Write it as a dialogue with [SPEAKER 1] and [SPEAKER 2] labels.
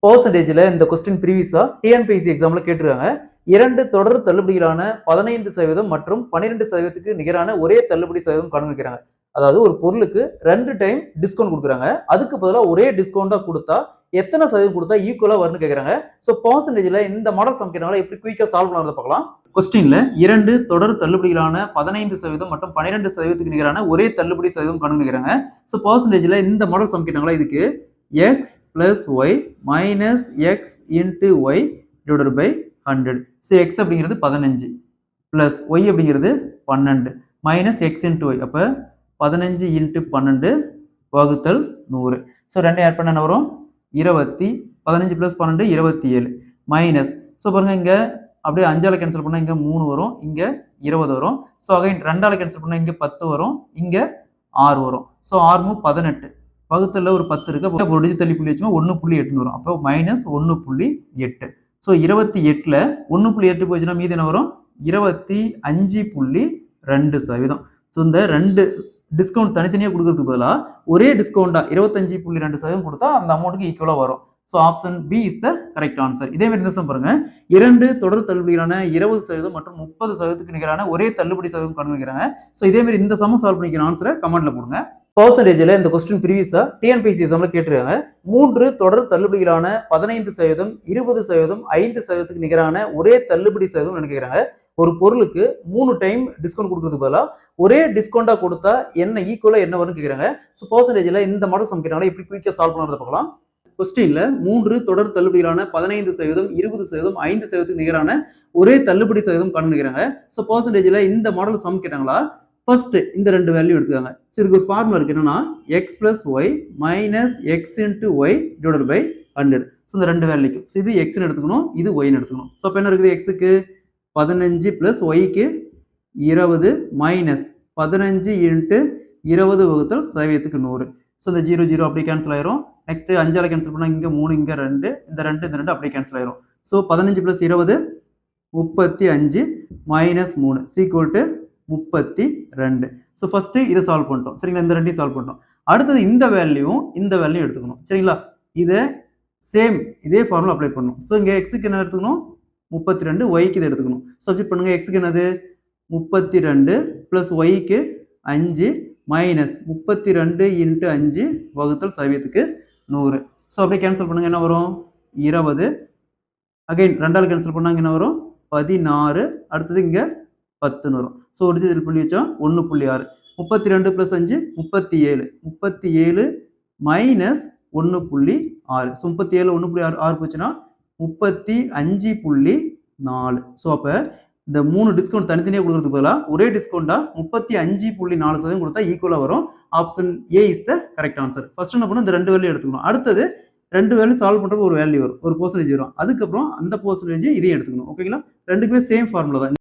[SPEAKER 1] பெர்சன்டேஜ்ல இந்த question ப்ரீவியஸா TNPSC எக்ஸாம்ல கேட்டிருக்காங்க. 2 தொடர் தள்ளுபடிகளான 15% மற்றும் 12%க்கு நிகரான ஒரே தள்ளுபடி சதவீதம் கணக்கிடுறாங்க. அதாவது ஒரு பொருளுக்கு 2 டைம் டிஸ்கவுண்ட் கொடுக்குறாங்க. அதுக்கு பதிலா ஒரே டிஸ்கவுண்டா கொடுத்தா எத்தனை சதவீதம் கொடுத்தா ஈக்குவலா வரும்னு கேக்குறாங்க. சோ பெர்சன்டேஜ்ல இந்த மாடல் சம் கேட்டனால எப்படி குயிக்கா சால்வ் பண்ணறத பார்க்கலாம். கொஸ்டின்ல 2 தொடர் தள்ளுபடிகளான 15% மற்றும் 12%க்கு நிகரான ஒரே தள்ளுபடி சதவீதம் கணக்கிடுறாங்க. சோ பெர்சன்டேஜ்ல இந்த மாடல் சம் கேட்டாங்களா இதுக்கு x plus y minus x into y divided by 100. So x அப்படிங்கிறது 15 plus y அப்படிங்கிறது 12 minus x into y. அப்ப 15 into 12 வகுத்தல் 100. So ரெண்டையும் ஆட் பண்ணா என்ன வரும்? 15 plus 12 27 minus. So பாருங்க இங்க அப்படியே 5ஆல கேன்சல் பண்ணா இங்க 3 வரும், இங்க 20 வரும். So அகைன் 2ஆல கேன்சல் பண்ணா இங்க 10 வரும், இங்க 6 வரும். So 6 18 வகுத்தல்ல ஒரு 10 இருக்கு. அப்போ ஒரு டிஜிட் தள்ளி புள்ளி வச்சோம் 1.8 வரும். அப்போ மைனஸ் 1.8. ஸோ 28ல 1.8 போச்சுன்னா மீது என்ன வரும்? 25.2%. ஸோ இந்த 2 டிஸ்கவுண்ட் தனித்தனியாக கொடுக்கறதுக்கு பதிலாக ஒரே டிஸ்கவுண்டா 25.2% கொடுத்தா அந்த அமௌண்ட்டுக்கு ஈக்குவலா வரும். So option B is the correct answer. இதே மாதிரி இந்த பாருங்க 2 தொடர் தள்ளுபடிகளான 20% மற்றும் 30%க்கு நிகரான ஒரே தள்ளுபடி சதவீதம் கணக்கிடுறாங்க. ஸோ இதே மாதிரி இந்த சம சால்வ் பண்ணிக்கிற ஆன்சரை கமெண்ட்ல போடுங்க. பெர்சன்டேஜ்ல இந்த கொஸ்டின் ப்ரீவியஸா டிஎன்பிஎஸ்சி எக்ஸாம்ல கேட்டிருக்காங்க. 3 தொடர் தள்ளுபடிகளான 15%, 20%, 5%க்கு நிகரான ஒரே தள்ளுபடி சதவீதம் நினைக்கிறாங்க. ஒரு பொருளுக்கு 3 டைம் டிஸ்கவுண்ட் கொடுக்கறதுக்கு பதிலா ஒரே டிஸ்கவுண்டா கொடுத்தா என்ன ஈக்குவலா என்ன வரும்னு கேக்குறாங்க. சோ பெர்சன்டேஜ்ல இந்த மாடல் சம் கேட்டாங்களா எப்படி குயிக்கா சால்வ் பண்றத பார்க்கலாம். கொஸ்டின்ல 3 தொடர் தள்ளுபடிகளான 15%, 20%, 5%க்கு நிகரான ஒரே தள்ளுபடி சதவீதம் கண்டுபிடிக்கிறாங்க. சோ பெர்சன்டேஜ்ல இந்த மாடல் சம் கேட்டாங்களா ஃபர்ஸ்ட் இந்த ரெண்டு வேல்யூ எடுத்துக்காங்க. சோ இதுக்கு ஒரு ஃபார்முலா இருக்கு. என்னன்னா x plus y minus x into y divided by 100. So இந்த ரெண்டு வேல்யூக்கு சோ இது x ன்னு எடுத்துக்கணும், இது y ன்னு எடுத்துக்கணும். சோ அப்ப என்ன இருக்குது? x க்கு 15 plus y க்கு 20 minus 15 into 20 வகுத்தல் சதவீதத்துக்கு 100. சோ இந்த 0 0 அப்படியே கேன்சல் ஆயிரும். நெக்ஸ்ட் 5ஆல கேன்சல் பண்ணா இங்க 3 இங்க 2 இந்த 2 அப்படியே கேன்சல் ஆயிரும். So 15 plus 20 35 minus 3 equal to 32. So first இதை சால்வ் பண்ணிட்டோம். சரிங்களா? இந்த ரெண்டையும் சால்வ் பண்ணிட்டோம். அடுத்தது இந்த வேல்யூ எடுத்துக்கணும். சரிங்களா? இதை சேம் இதே ஃபார்முலா அப்ளை பண்ணணும். ஸோ இங்கே எக்ஸுக்கு என்ன எடுத்துக்கணும்? 32, ஒய்க்கு இதை எடுத்துக்கணும். சப்ஜெக்ட் பண்ணுங்க. எக்ஸுக்கு என்னது? 32 பிளஸ் ஒய்க்கு 5 மைனஸ் 32 இன்ட்டு 5 வகுத்தல் சதவீதத்துக்கு 100. ஸோ அப்படியே கேன்சல் பண்ணுங்க. என்ன வரும்? 20. அகைன் 2ஆல கேன்சல் பண்ணாங்க என்ன வரும்? 16. அடுத்தது இங்கே 10 வரும். ஸோ ஒரு டிஜிட் புள்ளி வச்சா 1.6. 32 பிளஸ் 5 37. 37 மைனஸ் 1.6. ஸோ 37 1.6 போச்சுன்னா 35.4. ஸோ அப்போ இந்த 3 டிஸ்கவுண்ட் தனித்தனியாக கொடுக்கறதுக்கு பதிலாக ஒரே டிஸ்கவுண்டா 35.4% கொடுத்தா ஈக்குவலாக வரும். Option A is the correct answer. First என்ன பண்ணணும்? இந்த 2 வேல்யூ எடுத்துக்கணும். அடுத்தது 2 வேல்யூ சால்வ் பண்றப்ப ஒரு வேல்யூ வரும், ஒரு பெர்சன்டேஜ் வரும். அதுக்கப்புறம் அந்த பெர்சன்டேஜ் இதையும் எடுத்துக்கணும். ஓகேங்களா? ரெண்டுக்குமே சேம் ஃபார்முலா தான்.